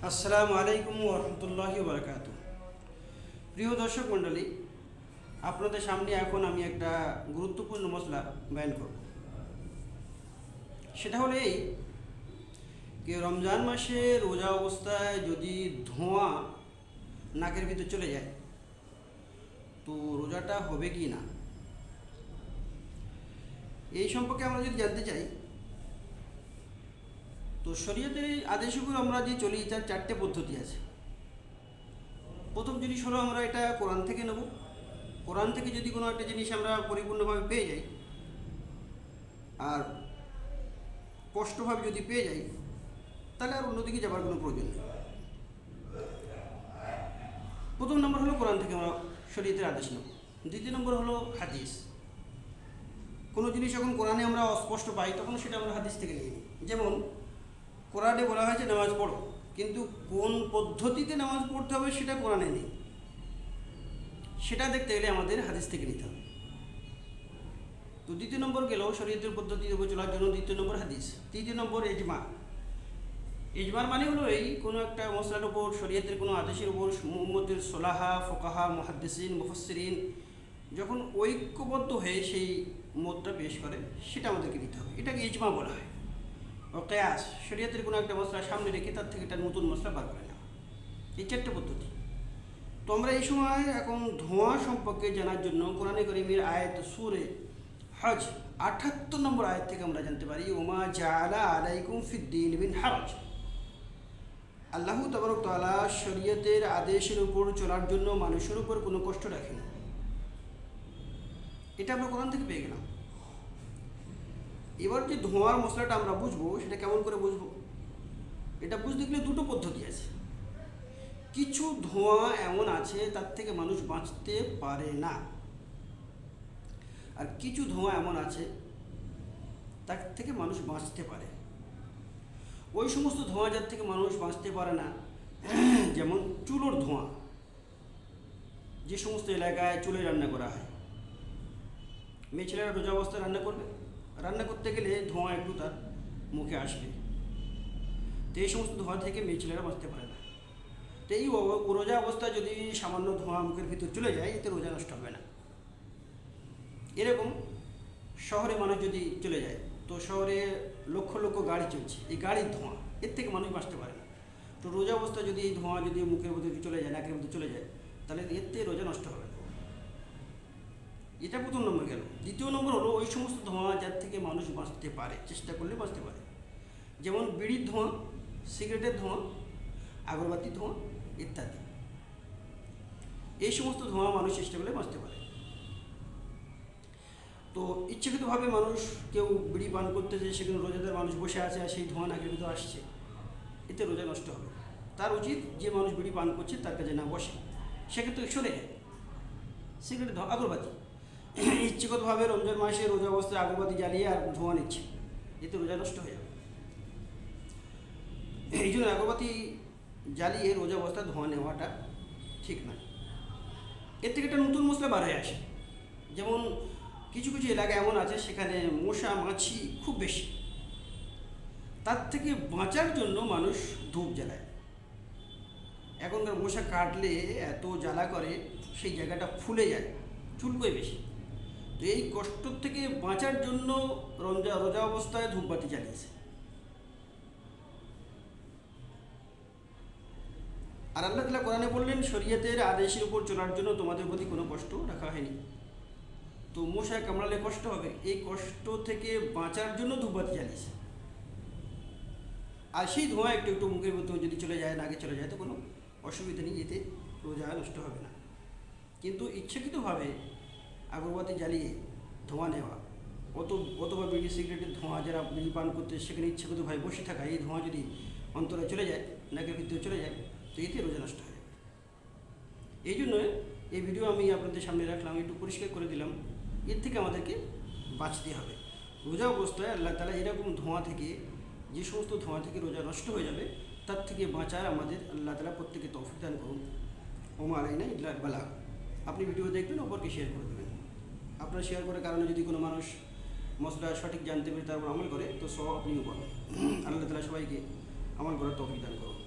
আসসালামু আলাইকুম ওরহমতুল্লাহি ওবরাকাতুহু। প্রিয় দর্শক মণ্ডলী, আপনাদের সামনে এখন আমি একটা গুরুত্বপূর্ণ মশলা বয়ান করব। সেটা হলো এই যে রমজান মাসে রোজা অবস্থায় যদি ধোঁয়া নাকের ভিতর চলে যায় তো রোজাটা হবে কি না, এই সম্পর্কে আমরা যদি জানতে চাই তো শরীয়তের আদেশগুলো আমরা যে চলি তার চারটে পদ্ধতি আছে। প্রথম জিনিস হলো আমরা এটা কোরআন থেকে নেব। কোরআন থেকে যদি কোনো একটা জিনিস আমরা পরিপূর্ণভাবে পেয়ে যাই আর স্পষ্টভাবে যদি পেয়ে যাই তাহলে আর অন্যদিকে যাবার কোনো প্রয়োজন নেই। প্রথম নম্বর হলো কোরআন থেকে আমরা শরীয়তের আদেশ নেব। দ্বিতীয় নম্বর হলো হাদিস। কোনো জিনিস যখন কোরআনে আমরা অস্পষ্ট পাই তখন সেটা আমরা হাদিস থেকে নিয়ে নিই। যেমন কোরআনে বলা হয়েছে নামাজ পড়ো, কিন্তু কোন পদ্ধতিতে নামাজ পড়তে হবে সেটা কোরআনে নেই। সেটা দেখতে গেলে আমাদের হাদিস থেকে নিতে হবে। তো দ্বিতীয় নম্বর গেল শরীয়তের পদ্ধতির উপর চলার জন্য দ্বিতীয় নম্বর হাদিস। তৃতীয় নম্বর ইজমা। ইজমার মানে হলো এই কোনো একটা মসলার উপর শরীয়তের কোনো আদেশের উপর উম্মতের সোলাহা, ফোকাহা, মুহাদ্দিসিন, মুফাসসিরিন যখন ঐক্যবদ্ধ হয়ে সেই মতটা পেশ করে সেটা আমাদেরকে নিতে হবে। এটাকে ইজমা বলা হয়। ও কেয়াস, শরীয়তের কোনো একটা মশলা সামনে রেখে তার থেকে একটা নতুন মশলা বার করে নেওয়া। এই চারটে পদ্ধতি। তো আমরা এই সময় এখন ধোঁয়া সম্পর্কে জানার জন্য কোরআনে কারীমের আয়াত সূরা হজ ৭৮ নম্বর আয়াত থেকে আমরা জানতে পারি, ওমা জাআলা আলাইকুম ফিদ্দীন মিন হারাজ। আল্লাহ তাবারক তাআলা শরীয়তের আদেশের উপর চলার জন্য মানুষের উপর কোনো কষ্ট রাখেন। এটা আমরা কোরআন থেকে পেয়ে গেলাম। এবার যে ধোঁয়ার মশলাটা আমরা বুঝবো সেটা কেমন করে বুঝবো? এটা বুঝতে গেলে দুটো পদ্ধতি আছে। কিছু ধোঁয়া এমন আছে তার থেকে মানুষ বাঁচতে পারে না, আর কিছু ধোঁয়া এমন আছে তার থেকে মানুষ বাঁচতে পারে। ওই সমস্ত ধোঁয়া যার থেকে মানুষ বাঁচতে পারে না, যেমন চুলোর ধোঁয়া। যে সমস্ত এলাকায় চুলে রান্না করা হয়, মেয়ে ছেলেরা রোজা অবস্থায় রান্না করবে, রান্না করতে গেলে ধোঁয়া একটু তার মুখে আসবে। তো এই সমস্ত ধোঁয়া থেকে মেয়ে ছেলেরা বাঁচতে পারে না। তো এই রোজা অবস্থায় যদি সামান্য ধোঁয়া মুখের ভিতর চলে যায় এতে রোজা নষ্ট হবে না। এরকম শহরে মানুষ যদি চলে যায় তো শহরে লক্ষ লক্ষ গাড়ি চলছে, এই গাড়ির ধোঁয়া, এর থেকে মানুষ বাঁচতে পারে না। তো রোজা অবস্থায় যদি এই ধোঁয়া যদি মুখের মধ্যে চলে যায়, নাকের মধ্যে চলে যায়, তাহলে এতে রোজা নষ্ট হবে না। এটা প্রথম নম্বর গেল। দ্বিতীয় নম্বর হলো ওই সমস্ত ধোঁয়া যার থেকে মানুষ বাঁচতে পারে, চেষ্টা করলে বাঁচতে পারে। যেমন বিড়ির ধোঁয়া, সিগারেটের ধোঁয়া, আগরবাতির ধোঁয়া ইত্যাদি। এই সমস্ত ধোঁয়া মানুষ চেষ্টা করলে বাঁচতে পারে। তো ইচ্ছাকৃতভাবে মানুষ কেউ বিড়ি পান করতেছে, সেখানে রোজাদার মানুষ বসে আছে আর সেই ধোঁয়া নাকের ভিতরে আসছে, এতে রোজা নষ্ট হবে। তার উচিত যে মানুষ বিড়ি পান করছে তার কাছে না বসে, সেক্ষেত্রে সরে যায়। সিগারেটের ধোঁয়া, আগরবাতি, ইচ্ছাগতভাবে রমজান মাসে রোজা অবস্থায় আগরবাতি জ্বালিয়ে আর ধোঁয়া নিচ্ছে, এতে রোজা নষ্ট হয়ে যাবে। এই জন্য আগরবাতি জ্বালিয়ে রোজা অবস্থায় ধোঁয়া নেওয়াটা ঠিক নয়। এর থেকে একটা নতুন মশলা বার হয়ে আসে। যেমন কিছু কিছু এলাকা এমন আছে সেখানে মশা মাছি খুব বেশি, তার থেকে বাঁচার জন্য মানুষ ধূপ জ্বালায়। এখনকার মশা কাটলে এত জ্বালা করে সেই জায়গাটা ফুলে যায়, চুলকোয় বেশি। তো এই কষ্ট থেকে বাঁচার জন্য রোজা অবস্থায় ধূপবাতি জ্বালিয়েছে। আর আল্লাহ তাআলা কোরআনে বললেন, শরীয়তের আদেশের উপর চলার জন্য তোমাদের প্রতি কোনো কষ্ট রাখা হয়নি। তো মশায় কামড়ালে কষ্ট হবে, এই কষ্ট থেকে বাঁচার জন্য ধূপবাতি জ্বালিয়েছে। আর সেই ধোঁয়া একটু একটু মুখের মতো যদি চলে যায়, নাকে চলে যায়, তো কোনো অসুবিধা নেই, এতে রোজা নষ্ট হবে না। কিন্তু ইচ্ছাকৃতভাবে আগরবাতি জ্বালিয়ে ধোঁয়া নেওয়া, অথবা বিড়ি সিগারেটের ধোঁয়া যারা বিড়ি পান করতে সেখানে ইচ্ছাকৃতভাবে বসে থাকা, এই ধোঁয়া যদি অন্তরে চলে যায়, নাকের ভিতরে চলে যায়, তো এতে রোজা নষ্ট হয়ে যাবে। এই জন্য এই ভিডিও আমি আপনাদের সামনে রাখলাম, একটু পরিষ্কার করে দিলাম। এর থেকে আমাদেরকে বাঁচতে হবে। রোজা অবস্থায় আল্লাহ তাআলা এরকম ধোঁয়া থেকে, যে সমস্ত ধোঁয়া থেকে রোজা নষ্ট হয়ে যাবে তার থেকে বাঁচার আমাদের আল্লাহ তাআলা প্রত্যেকে তৌফিক দান করুন। ওমা আলাইনা ইল্লাল বালাগ। আপনি ভিডিও দেখবেন, অপরকে শেয়ার করে দেবেন। আপনার শেয়ার করার কারণে যদি কোনো মানুষ মশলা সঠিক জানতে পেরে তারপর আমল করে তো সব আপনিও পাবেন। আল্লাহ তাআলা সবাইকে আমল করার তৌফিক দান করুন।